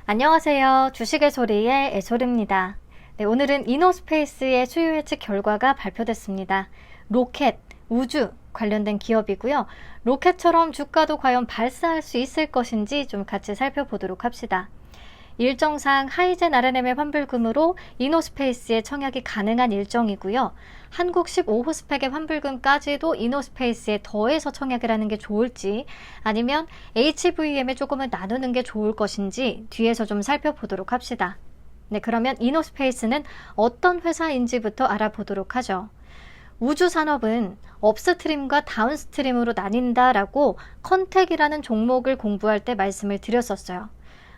안녕하세요. 주식의 소리의 애솔입니다. 네, 오늘은 이노스페이스의 수요 예측 결과가 발표됐습니다. 로켓, 우주 관련된 기업이고요. 로켓처럼 주가도 과연 발사할 수 있을 것인지 좀 같이 살펴보도록 합시다. 일정상 하이젠 RNM의 환불금으로 이노스페이스의 청약이 가능한 일정이고요. 한국 15호 스펙의 환불금까지도 이노스페이스에 더해서 청약을 하는 게 좋을지 아니면 HVM에 조금은 나누는 게 좋을 것인지 뒤에서 좀 살펴보도록 합시다. 네, 그러면 이노스페이스는 어떤 회사인지부터 알아보도록 하죠. 우주산업은 업스트림과 다운스트림으로 나뉜다라고 컨텍이라는 종목을 공부할 때 말씀을 드렸었어요.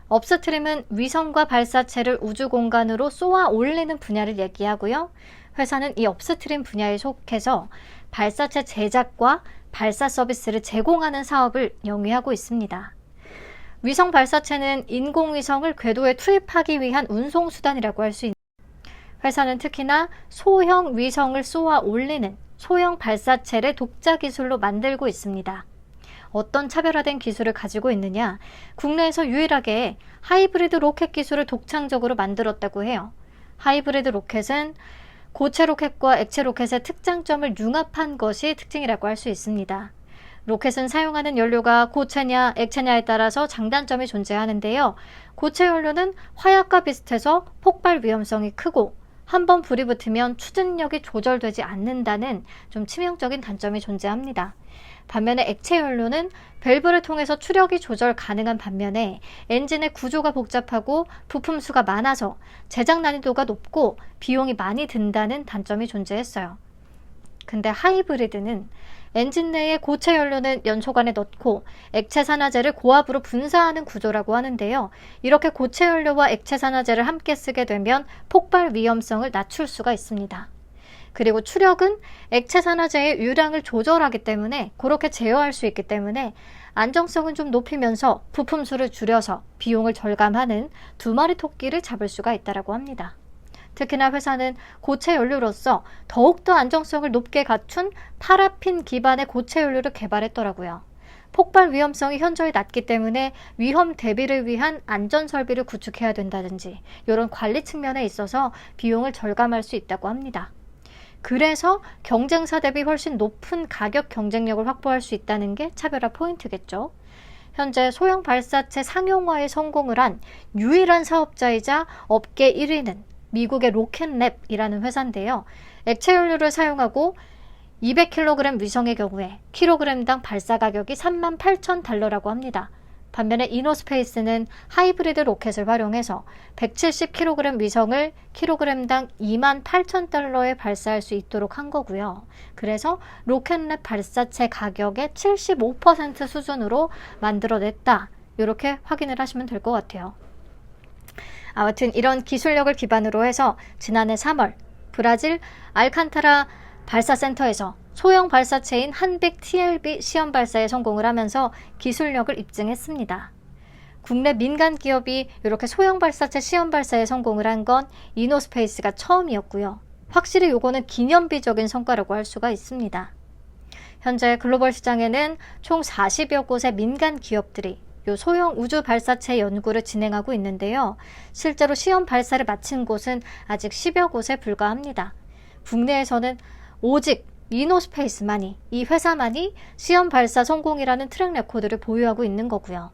업스트림은 위성과 발사체를 우주 공간으로 쏘아 올리는 분야를 얘기하고요. 회사는 이 업스트림 분야에 속해서 발사체 제작과 발사 서비스를 제공하는 사업을 영위하고 있습니다. 위성 발사체는 인공위성을 궤도에 투입하기 위한 운송수단이라고 할 수 있는 회사는 특히나 소형 위성을 쏘아 올리는 소형 발사체를 독자 기술로 만들고 있습니다. 어떤 차별화된 기술을 가지고 있느냐? 국내에서 유일하게 하이브리드 로켓 기술을 독창적으로 만들었다고 해요. 하이브리드 로켓은 고체 로켓과 액체 로켓의 특장점을 융합한 것이 특징이라고 할 수 있습니다. 로켓은 사용하는 연료가 고체냐 액체냐에 따라서 장단점이 존재하는데요. 고체 연료는 화약과 비슷해서 폭발 위험성이 크고 한번 불이 붙으면 추진력이 조절되지 않는다는 좀 치명적인 단점이 존재합니다. 반면에 액체 연료는 밸브를 통해서 추력이 조절 가능한 반면에 엔진의 구조가 복잡하고 부품 수가 많아서 제작 난이도가 높고 비용이 많이 든다는 단점이 존재했어요. 근데 하이브리드는 엔진 내에 고체 연료는 연소관에 넣고 액체 산화제를 고압으로 분사하는 구조라고 하는데요. 이렇게 고체 연료와 액체 산화제를 함께 쓰게 되면 폭발 위험성을 낮출 수가 있습니다. 그리고 추력은 액체 산화제의 유량을 조절하기 때문에 그렇게 제어할 수 있기 때문에 안정성은 좀 높이면서 부품 수를 줄여서 비용을 절감하는 두 마리 토끼를 잡을 수가 있다고 합니다. 특히나 회사는 고체 연료로서 더욱더 안정성을 높게 갖춘 파라핀 기반의 고체 연료를 개발했더라고요. 폭발 위험성이 현저히 낮기 때문에 위험 대비를 위한 안전 설비를 구축해야 된다든지 이런 관리 측면에 있어서 비용을 절감할 수 있다고 합니다. 그래서 경쟁사 대비 훨씬 높은 가격 경쟁력을 확보할 수 있다는 게 차별화 포인트겠죠. 현재 소형 발사체 상용화에 성공을 한 유일한 사업자이자 업계 1위는 미국의 로켓랩이라는 회사인데요. 액체 연료를 사용하고 200kg 위성의 경우에 킬로그램당 발사 가격이 38,000달러라고 합니다. 반면에 이노스페이스는 하이브리드 로켓을 활용해서 170kg 위성을 킬로그램당 28,000달러에 발사할 수 있도록 한 거고요. 그래서 로켓랩 발사체 가격의 75% 수준으로 만들어냈다. 이렇게 확인을 하시면 될 것 같아요. 아무튼 이런 기술력을 기반으로 해서 지난해 3월 브라질 알칸타라 발사센터에서 소형 발사체인 한빅 TLB 시험 발사에 성공을 하면서 기술력을 입증했습니다. 국내 민간 기업이 이렇게 소형 발사체 시험 발사에 성공을 한 건 이노스페이스가 처음이었고요. 확실히 요거는 기념비적인 성과라고 할 수가 있습니다. 현재 글로벌 시장에는 총 40여 곳의 민간 기업들이 요 소형 우주 발사체 연구를 진행하고 있는데요. 실제로 시험 발사를 마친 곳은 아직 10여 곳에 불과합니다. 국내에서는 오직 이노스페이스만이, 이 회사만이 시험 발사 성공이라는 트랙 레코드를 보유하고 있는 거고요.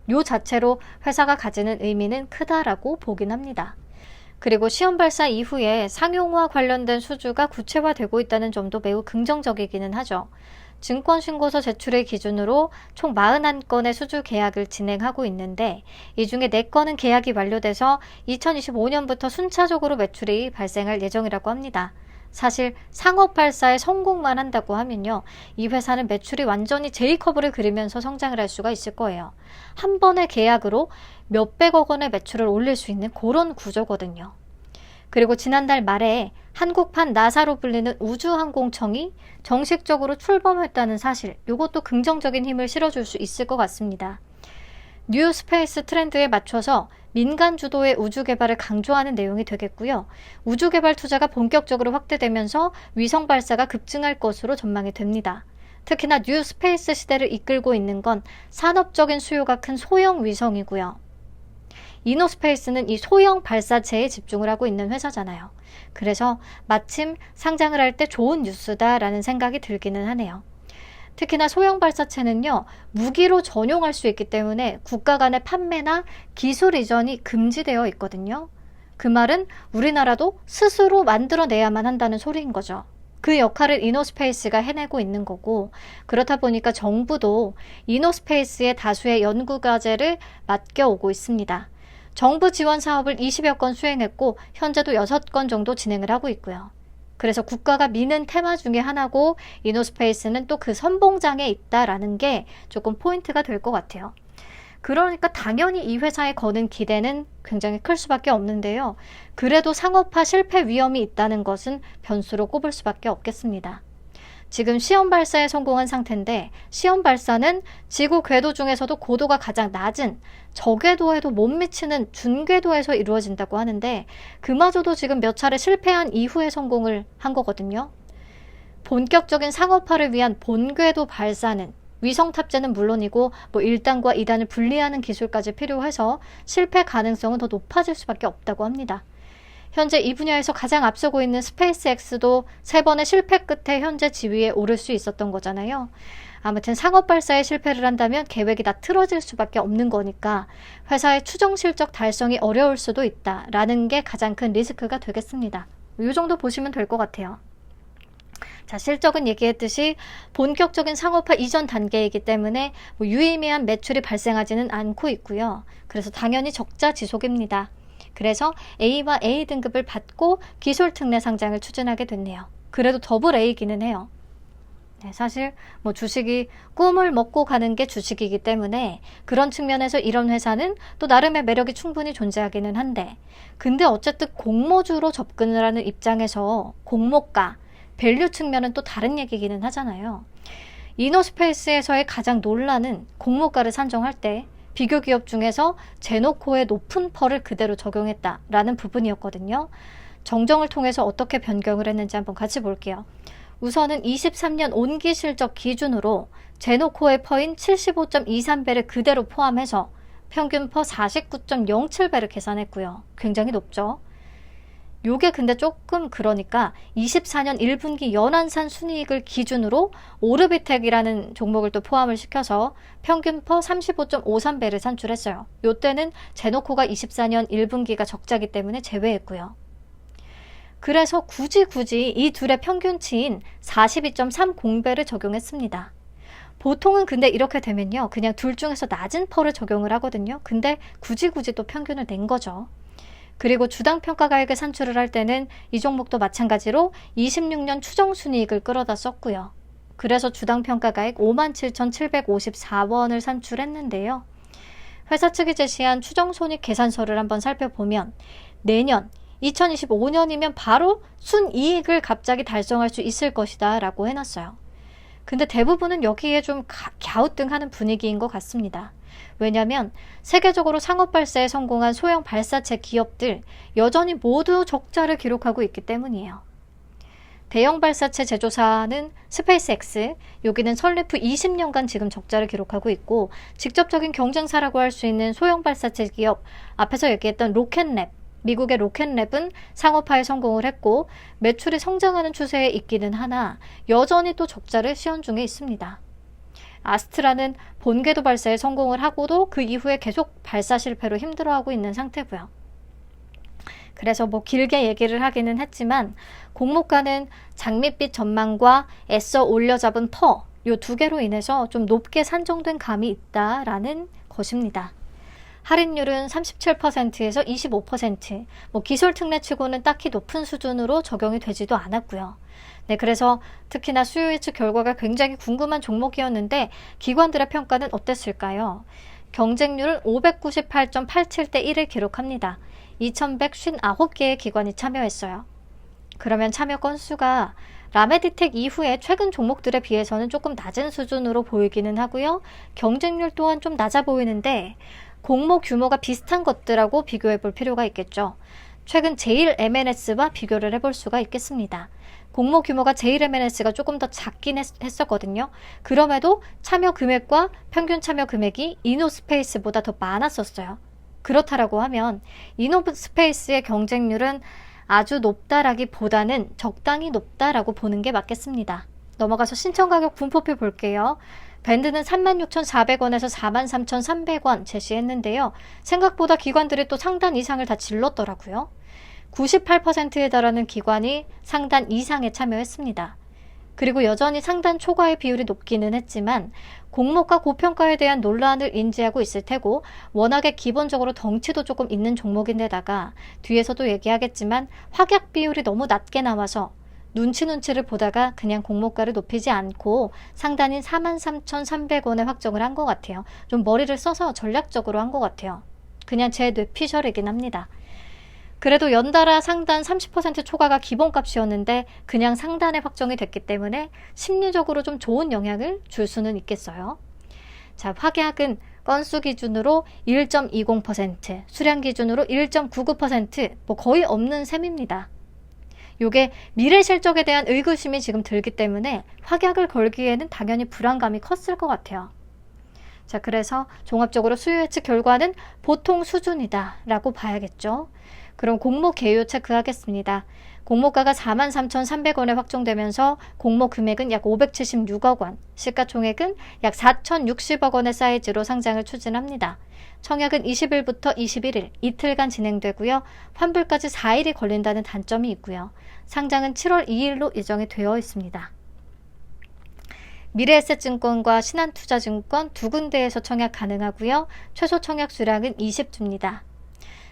요 자체로 회사가 가지는 의미는 크다라고 보긴 합니다. 그리고 시험 발사 이후에 상용화 관련된 수주가 구체화되고 있다는 점도 매우 긍정적이기는 하죠. 증권신고서 제출을 기준으로 총 41건의 수주 계약을 진행하고 있는데 이 중에 4건은 계약이 완료돼서 2025년부터 순차적으로 매출이 발생할 예정이라고 합니다. 사실 상업 발사에 성공만 한다고 하면요. 이 회사는 매출이 완전히 J커브를 그리면서 성장을 할 수가 있을 거예요. 한 번의 계약으로 몇백억 원의 매출을 올릴 수 있는 그런 구조거든요. 그리고 지난달 말에 한국판 나사로 불리는 우주항공청이 정식적으로 출범했다는 사실, 이것도 긍정적인 힘을 실어줄 수 있을 것 같습니다. 뉴 스페이스 트렌드에 맞춰서 민간 주도의 우주 개발을 강조하는 내용이 되겠고요. 우주 개발 투자가 본격적으로 확대되면서 위성 발사가 급증할 것으로 전망이 됩니다. 특히나 뉴 스페이스 시대를 이끌고 있는 건 산업적인 수요가 큰 소형 위성이고요. 이노스페이스는 이 소형 발사체에 집중을 하고 있는 회사잖아요. 그래서 마침 상장을 할 때 좋은 뉴스다라는 생각이 들기는 하네요. 특히나 소형 발사체는요, 무기로 전용할 수 있기 때문에 국가 간의 판매나 기술 이전이 금지되어 있거든요. 그 말은 우리나라도 스스로 만들어내야만 한다는 소리인 거죠. 그 역할을 이노스페이스가 해내고 있는 거고, 그렇다 보니까 정부도 이노스페이스의 다수의 연구과제를 맡겨오고 있습니다. 정부 지원 사업을 20여 건 수행했고 현재도 6건 정도 진행을 하고 있고요. 그래서 국가가 미는 테마 중에 하나고 이노스페이스는 또 그 선봉장에 있다라는 게 조금 포인트가 될 것 같아요. 그러니까 당연히 이 회사에 거는 기대는 굉장히 클 수밖에 없는데요. 그래도 상업화 실패 위험이 있다는 것은 변수로 꼽을 수밖에 없겠습니다. 지금 시험 발사에 성공한 상태인데 시험 발사는 지구 궤도 중에서도 고도가 가장 낮은 저궤도에도 못 미치는 준궤도에서 이루어진다고 하는데 그마저도 지금 몇 차례 실패한 이후에 성공을 한 거거든요. 본격적인 상업화를 위한 본궤도 발사는 위성 탑재는 물론이고 1단과 2단을 분리하는 기술까지 필요해서 실패 가능성은 더 높아질 수밖에 없다고 합니다. 현재 이 분야에서 가장 앞서고 있는 스페이스X도 3번의 실패 끝에 현재 지위에 오를 수 있었던 거잖아요. 아무튼 상업 발사에 실패를 한다면 계획이 다 틀어질 수밖에 없는 거니까 회사의 추정 실적 달성이 어려울 수도 있다라는 게 가장 큰 리스크가 되겠습니다. 이 정도 보시면 될 것 같아요. 자, 실적은 얘기했듯이 본격적인 상업화 이전 단계이기 때문에 유의미한 매출이 발생하지는 않고 있고요. 그래서 당연히 적자 지속입니다. 그래서 A와 A 등급을 받고 기술 특례 상장을 추진하게 됐네요. 그래도 더블 A이기는 해요. 네, 사실 주식이 꿈을 먹고 가는 게 주식이기 때문에 그런 측면에서 이런 회사는 또 나름의 매력이 충분히 존재하기는 한데 근데 어쨌든 공모주로 접근을 하는 입장에서 공모가, 밸류 측면은 또 다른 얘기기는 하잖아요. 이노스페이스에서의 가장 논란은 공모가를 산정할 때 비교 기업 중에서 제노코의 높은 펄을 그대로 적용했다라는 부분이었거든요. 정정을 통해서 어떻게 변경을 했는지 한번 같이 볼게요. 우선은 23년 온기 실적 기준으로 제노코의 퍼인 75.23배를 그대로 포함해서 평균 퍼 49.07배를 계산했고요. 굉장히 높죠. 요게 근데 조금 그러니까 24년 1분기 연안산 순이익을 기준으로 오르비텍이라는 종목을 또 포함을 시켜서 평균 퍼 35.53배를 산출했어요. 요때는 제노코가 24년 1분기가 적자기 때문에 제외했고요. 그래서 굳이 이 둘의 평균치인 42.30배를 적용했습니다. 보통은 근데 이렇게 되면요. 그냥 둘 중에서 낮은 펄을 적용을 하거든요. 근데 굳이 또 평균을 낸 거죠. 그리고 주당 평가가액을 산출을 할 때는 이 종목도 마찬가지로 26년 추정순이익을 끌어다 썼고요. 그래서 주당 평가가액 57,754원을 산출했는데요. 회사 측이 제시한 추정손익 계산서를 한번 살펴보면 내년 2025년이면 바로 순이익을 갑자기 달성할 수 있을 것이다 라고 해놨어요. 근데 대부분은 여기에 좀 갸우뚱하는 분위기인 것 같습니다. 왜냐하면 세계적으로 상업 발사에 성공한 소형 발사체 기업들 여전히 모두 적자를 기록하고 있기 때문이에요. 대형 발사체 제조사는 스페이스X, 여기는 설립 후 20년간 지금 적자를 기록하고 있고 직접적인 경쟁사라고 할 수 있는 소형 발사체 기업 앞에서 얘기했던 로켓랩, 미국의 로켓랩은 상업화에 성공을 했고 매출이 성장하는 추세에 있기는 하나 여전히 또 적자를 시현 중에 있습니다. 아스트라는 본궤도 발사에 성공을 하고도 그 이후에 계속 발사 실패로 힘들어하고 있는 상태고요. 그래서 길게 얘기를 하기는 했지만 공모가는 장밋빛 전망과 애써 올려잡은 퍼, 요 두 개로 인해서 좀 높게 산정된 감이 있다라는 것입니다. 할인율은 37%에서 25%, 기술 특례치고는 딱히 높은 수준으로 적용이 되지도 않았고요. 네, 그래서 특히나 수요 예측 결과가 굉장히 궁금한 종목이었는데 기관들의 평가는 어땠을까요? 경쟁률은 598.87대 1을 기록합니다. 2159개의 기관이 참여했어요. 그러면 참여 건수가 라메디텍 이후에 최근 종목들에 비해서는 조금 낮은 수준으로 보이기는 하고요. 경쟁률 또한 좀 낮아 보이는데 공모 규모가 비슷한 것들하고 비교해 볼 필요가 있겠죠. 최근 제일 M&S와 비교를 해볼 수가 있겠습니다. 공모 규모가 제일 M&S가 조금 더 작긴 했었거든요. 그럼에도 참여 금액과 평균 참여 금액이 이노스페이스보다 더 많았었어요. 그렇다라고 하면 이노스페이스의 경쟁률은 아주 높다라기보다는 적당히 높다라고 보는 게 맞겠습니다. 넘어가서 신청 가격 분포표 볼게요. 밴드는 36,400원에서 43,300원 제시했는데요. 생각보다 기관들이 또 상단 이상을 다 질렀더라고요. 98%에 달하는 기관이 상단 이상에 참여했습니다. 그리고 여전히 상단 초과의 비율이 높기는 했지만 공모가 고평가에 대한 논란을 인지하고 있을 테고 워낙에 기본적으로 덩치도 조금 있는 종목인데다가 뒤에서도 얘기하겠지만 확약 비율이 너무 낮게 나와서 눈치를 보다가 그냥 공모가를 높이지 않고 상단인 43,300원에 확정을 한 것 같아요. 좀 머리를 써서 전략적으로 한 것 같아요. 그냥 제 뇌피셜이긴 합니다. 그래도 연달아 상단 30% 초과가 기본값이었는데 그냥 상단에 확정이 됐기 때문에 심리적으로 좀 좋은 영향을 줄 수는 있겠어요. 자, 확약은 건수 기준으로 1.20%, 수량 기준으로 1.99%, 뭐 거의 없는 셈입니다. 요게 미래 실적에 대한 의구심이 지금 들기 때문에 확약을 걸기에는 당연히 불안감이 컸을 것 같아요. 자, 그래서 종합적으로 수요 예측 결과는 보통 수준이다 라고 봐야겠죠. 그럼 공모 개요 체크하겠습니다. 공모가가 43,300원에 확정되면서 공모 금액은 약 576억 원, 시가총액은 약 4,060억 원의 사이즈로 상장을 추진합니다. 청약은 20일부터 21일, 이틀간 진행되고요. 환불까지 4일이 걸린다는 단점이 있고요. 상장은 7월 2일로 예정이 되어 있습니다. 미래에셋증권과 신한투자증권 두 군데에서 청약 가능하고요. 최소 청약 수량은 20주입니다.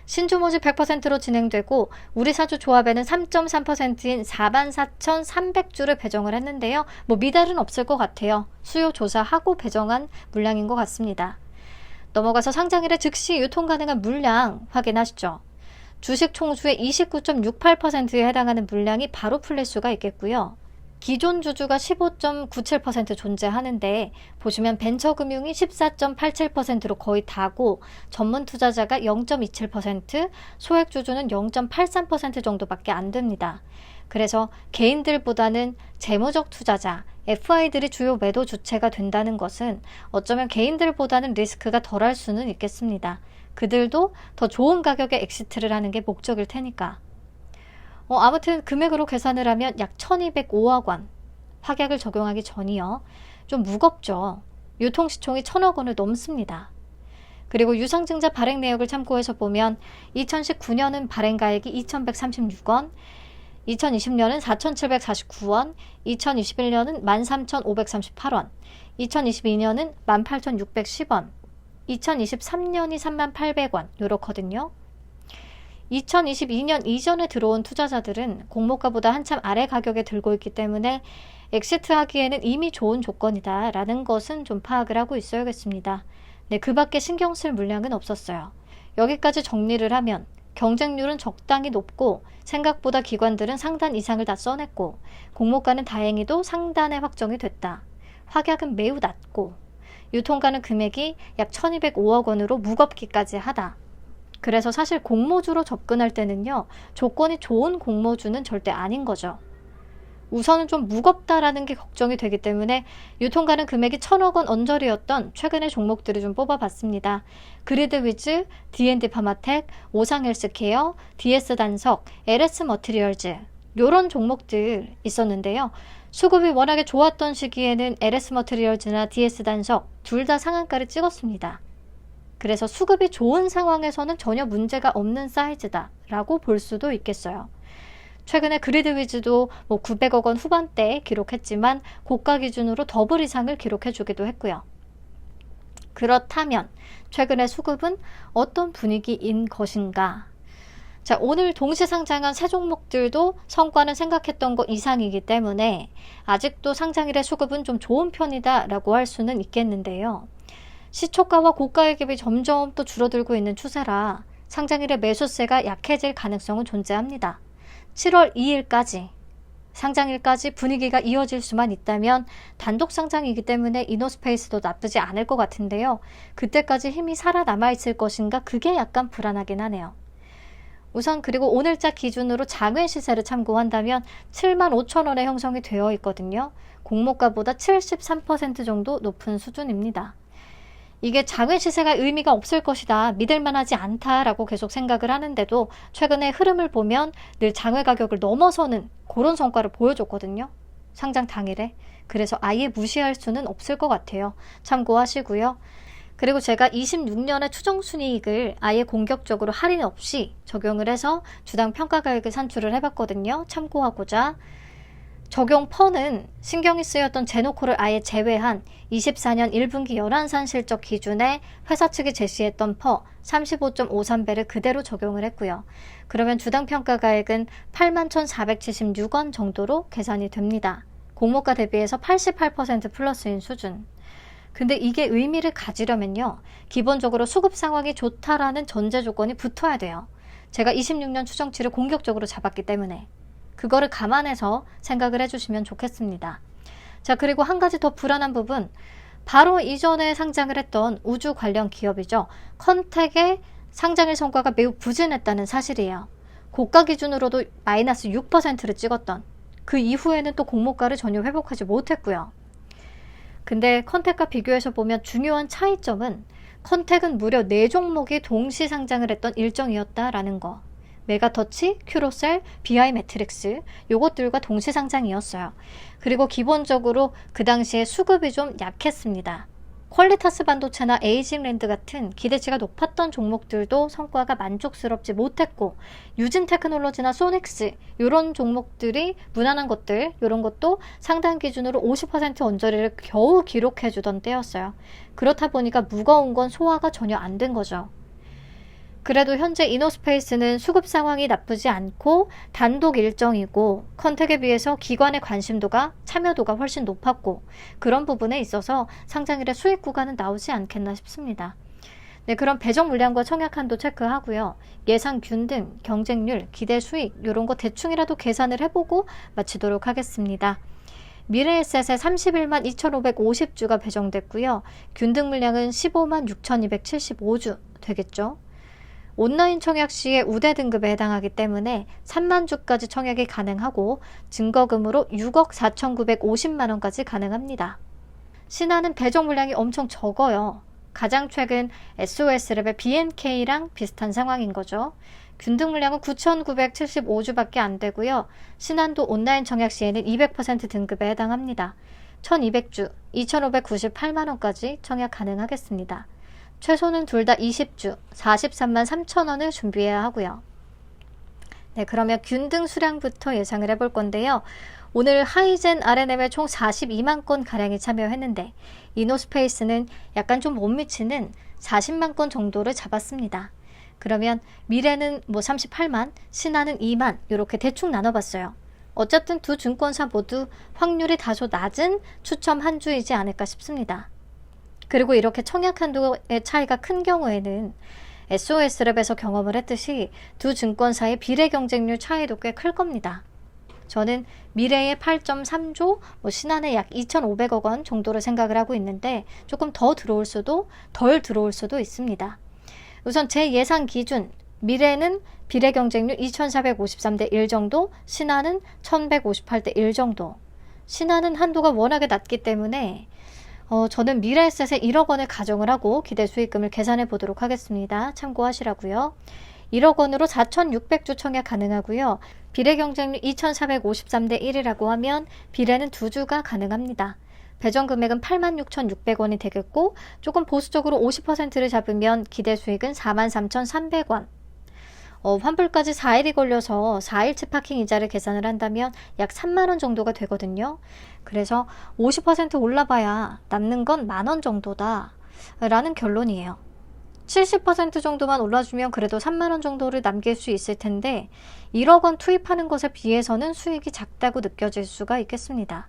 신주 모집 100%로 진행되고 우리 사주 조합에는 3.3%인 44,300주를 배정을 했는데요. 뭐 미달은 없을 것 같아요. 수요 조사하고 배정한 물량인 것 같습니다. 넘어가서 상장일에 즉시 유통 가능한 물량 확인하시죠. 주식 총수의 29.68%에 해당하는 물량이 바로 풀릴 수가 있겠고요. 기존 주주가 15.97% 존재하는데 보시면 벤처금융이 14.87%로 거의 다고 전문 투자자가 0.27%, 소액 주주는 0.83% 정도밖에 안 됩니다. 그래서 개인들보다는 재무적 투자자, FI들이 주요 매도 주체가 된다는 것은 어쩌면 개인들보다는 리스크가 덜할 수는 있겠습니다. 그들도 더 좋은 가격에 엑시트를 하는 게 목적일 테니까. 아무튼 금액으로 계산을 하면 약 1,205억 원, 확약을 적용하기 전이요. 좀 무겁죠. 유통시총이 1,000억 원을 넘습니다. 그리고 유상증자 발행 내역을 참고해서 보면 2019년은 발행가액이 2,136원, 2020년은 4,749원, 2021년은 13,538원, 2022년은 18,610원, 2023년이 38,000원 요렇거든요. 2022년 이전에 들어온 투자자들은 공모가보다 한참 아래 가격에 들고 있기 때문에 엑시트하기에는 이미 좋은 조건이다 라는 것은 좀 파악을 하고 있어야겠습니다. 네, 그 밖에 신경 쓸 물량은 없었어요. 여기까지 정리를 하면 경쟁률은 적당히 높고 생각보다 기관들은 상단 이상을 다 써냈고 공모가는 다행히도 상단에 확정이 됐다. 확약은 매우 낮고 유통가는 금액이 약 1,205억 원으로 무겁기까지 하다. 그래서 사실 공모주로 접근할 때는요. 조건이 좋은 공모주는 절대 아닌 거죠. 우선은 좀 무겁다라는 게 걱정이 되기 때문에 유통가는 금액이 1,000억 원 언저리였던 최근의 종목들을 좀 뽑아봤습니다. 그리드위즈, D&D 파마텍, 오상헬스케어, DS단석, LS머티리얼즈 이런 종목들 있었는데요. 수급이 워낙에 좋았던 시기에는 LS머티리얼즈나 DS단석 둘 다 상한가를 찍었습니다. 그래서 수급이 좋은 상황에서는 전혀 문제가 없는 사이즈다 라고 볼 수도 있겠어요. 최근에 그리드위즈도 900억 원 후반대에 기록했지만 고가 기준으로 더블 이상을 기록해주기도 했고요. 그렇다면 최근의 수급은 어떤 분위기인 것인가? 자, 오늘 동시 상장한 새 종목들도 성과는 생각했던 것 이상이기 때문에 아직도 상장일의 수급은 좀 좋은 편이다 라고 할 수는 있겠는데요. 시초가와 고가의 갭이 점점 또 줄어들고 있는 추세라 상장일의 매수세가 약해질 가능성은 존재합니다. 7월 2일까지 상장일까지 분위기가 이어질 수만 있다면 단독 상장이기 때문에 이노스페이스도 나쁘지 않을 것 같은데요. 그때까지 힘이 살아남아 있을 것인가 그게 약간 불안하긴 하네요. 우선 그리고 오늘자 기준으로 장외 시세를 참고한다면 75,000원에 형성이 되어 있거든요. 공모가보다 73% 정도 높은 수준입니다. 이게 작은 시세가 의미가 없을 것이다, 믿을만하지 않다라고 계속 생각을 하는데도 최근의 흐름을 보면 늘 장외 가격을 넘어서는 그런 성과를 보여줬거든요. 상장 당일에. 그래서 아예 무시할 수는 없을 것 같아요. 참고하시고요. 그리고 제가 26년의 추정순이익을 아예 공격적으로 할인 없이 적용을 해서 주당 평가가액을 산출을 해봤거든요. 참고하고자. 적용 퍼는 신경이 쓰였던 제노코를 아예 제외한 24년 1분기 연한산 실적 기준에 회사 측이 제시했던 퍼 35.53배를 그대로 적용을 했고요. 그러면 주당 평가가액은 81,476원 정도로 계산이 됩니다. 공모가 대비해서 88% 플러스인 수준. 근데 이게 의미를 가지려면요, 기본적으로 수급 상황이 좋다라는 전제 조건이 붙어야 돼요. 제가 26년 추정치를 공격적으로 잡았기 때문에 그거를 감안해서 생각을 해주시면 좋겠습니다. 자, 그리고 한 가지 더 불안한 부분, 바로 이전에 상장을 했던 우주 관련 기업이죠. 컨택의 상장일 성과가 매우 부진했다는 사실이에요. 고가 기준으로도 마이너스 6%를 찍었던, 그 이후에는 또 공모가를 전혀 회복하지 못했고요. 근데 컨택과 비교해서 보면 중요한 차이점은 컨택은 무려 4종목이 동시 상장을 했던 일정이었다라는 거. 메가터치, 큐로셀, BI 매트릭스 요것들과 동시 상장이었어요. 그리고 기본적으로 그 당시에 수급이 좀 약했습니다. 퀄리타스 반도체나 에이징랜드 같은 기대치가 높았던 종목들도 성과가 만족스럽지 못했고, 유진 테크놀로지나 소닉스 이런 종목들이 무난한 것들, 이런 것도 상당 기준으로 50% 언저리를 겨우 기록해주던 때였어요. 그렇다 보니까 무거운 건 소화가 전혀 안 된 거죠. 그래도 현재 이노스페이스는 수급 상황이 나쁘지 않고 단독 일정이고 컨택에 비해서 기관의 관심도가, 참여도가 훨씬 높았고, 그런 부분에 있어서 상장일에 수익 구간은 나오지 않겠나 싶습니다. 네, 그럼 배정 물량과 청약 한도 체크하고요. 예상 균등, 경쟁률, 기대 수익 이런 거 대충이라도 계산을 해보고 마치도록 하겠습니다. 미래에셋에 31만 2,550주가 배정됐고요. 균등 물량은 15만 6,275주 되겠죠. 온라인 청약 시에 우대 등급에 해당하기 때문에 3만 주까지 청약이 가능하고 증거금으로 6억 4,950만 원까지 가능합니다. 신한은 배정 물량이 엄청 적어요. 가장 최근 SOS랩의 BNK랑 비슷한 상황인 거죠. 균등 물량은 9,975주밖에 안 되고요. 신한도 온라인 청약 시에는 200% 등급에 해당합니다. 1,200주, 2,598만 원까지 청약 가능하겠습니다. 최소는 둘 다 20주, 43만 3천 원을 준비해야 하고요. 네, 그러면 균등 수량부터 예상을 해볼 건데요. 오늘 하이젠 RNM에 총 42만 건 가량이 참여했는데 이노스페이스는 약간 좀 못 미치는 40만 건 정도를 잡았습니다. 그러면 미래는 38만, 신한은 2만 이렇게 대충 나눠봤어요. 어쨌든 두 증권사 모두 확률이 다소 낮은 추첨 한 주이지 않을까 싶습니다. 그리고 이렇게 청약 한도의 차이가 큰 경우에는 SOS랩에서 경험을 했듯이 두 증권사의 비례 경쟁률 차이도 꽤 클 겁니다. 저는 미래의 8.3조, 신한의 약 2,500억 원 정도를 생각을 하고 있는데 조금 더 들어올 수도, 덜 들어올 수도 있습니다. 우선 제 예상 기준, 미래는 비례 경쟁률 2,453대 1 정도, 신한은 1,158대 1 정도. 신한은 한도가 워낙에 낮기 때문에 저는 미래에셋에 1억 원을 가정을 하고 기대 수익금을 계산해 보도록 하겠습니다. 참고하시라고요. 1억 원으로 4,600주 청약 가능하고요. 비례 경쟁률 2,453대 1이라고 하면 비례는 2주가 가능합니다. 배정 금액은 86,600원이 되겠고 조금 보수적으로 50%를 잡으면 기대 수익은 43,300원. 환불까지 4일이 걸려서 4일치 파킹 이자를 계산을 한다면 약 3만 원 정도가 되거든요. 그래서 50% 올라봐야 남는 건 10,000원 정도다 라는 결론이에요. 70% 정도만 올라주면 그래도 3만 원 정도를 남길 수 있을 텐데 1억 원 투입하는 것에 비해서는 수익이 작다고 느껴질 수가 있겠습니다.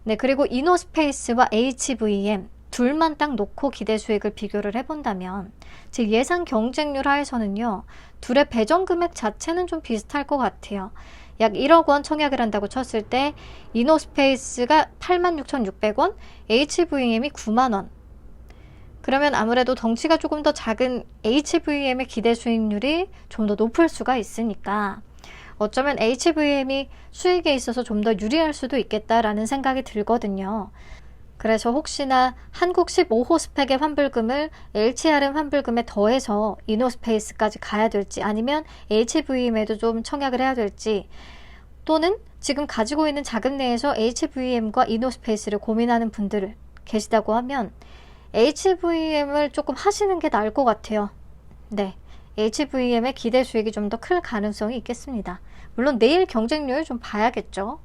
네, 그리고 이노스페이스와 HVM 둘만 딱 놓고 기대 수익을 비교를 해본다면 제 예상 경쟁률 하에서는요, 둘의 배정 금액 자체는 좀 비슷할 것 같아요. 약 1억 원 청약을 한다고 쳤을 때 이노스페이스가 86,600원, HVM이 9만 원. 그러면 아무래도 덩치가 조금 더 작은 HVM의 기대 수익률이 좀 더 높을 수가 있으니까 어쩌면 HVM이 수익에 있어서 좀 더 유리할 수도 있겠다라는 생각이 들거든요. 그래서 혹시나 한국 15호 스펙의 환불금을 LCRM 환불금에 더해서 이노스페이스까지 가야 될지, 아니면 HVM에도 좀 청약을 해야 될지, 또는 지금 가지고 있는 자금 내에서 HVM과 이노스페이스를 고민하는 분들 계시다고 하면 HVM을 조금 하시는 게 나을 것 같아요. 네, HVM의 기대 수익이 좀 더 클 가능성이 있겠습니다. 물론 내일 경쟁률 좀 봐야겠죠.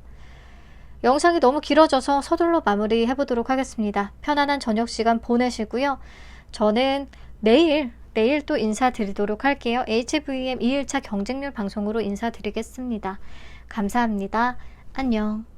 영상이 너무 길어져서 서둘러 마무리해 보도록 하겠습니다. 편안한 저녁 시간 보내시고요. 저는 내일 또 인사드리도록 할게요. HVM 2일차 경쟁률 방송으로 인사드리겠습니다. 감사합니다. 안녕.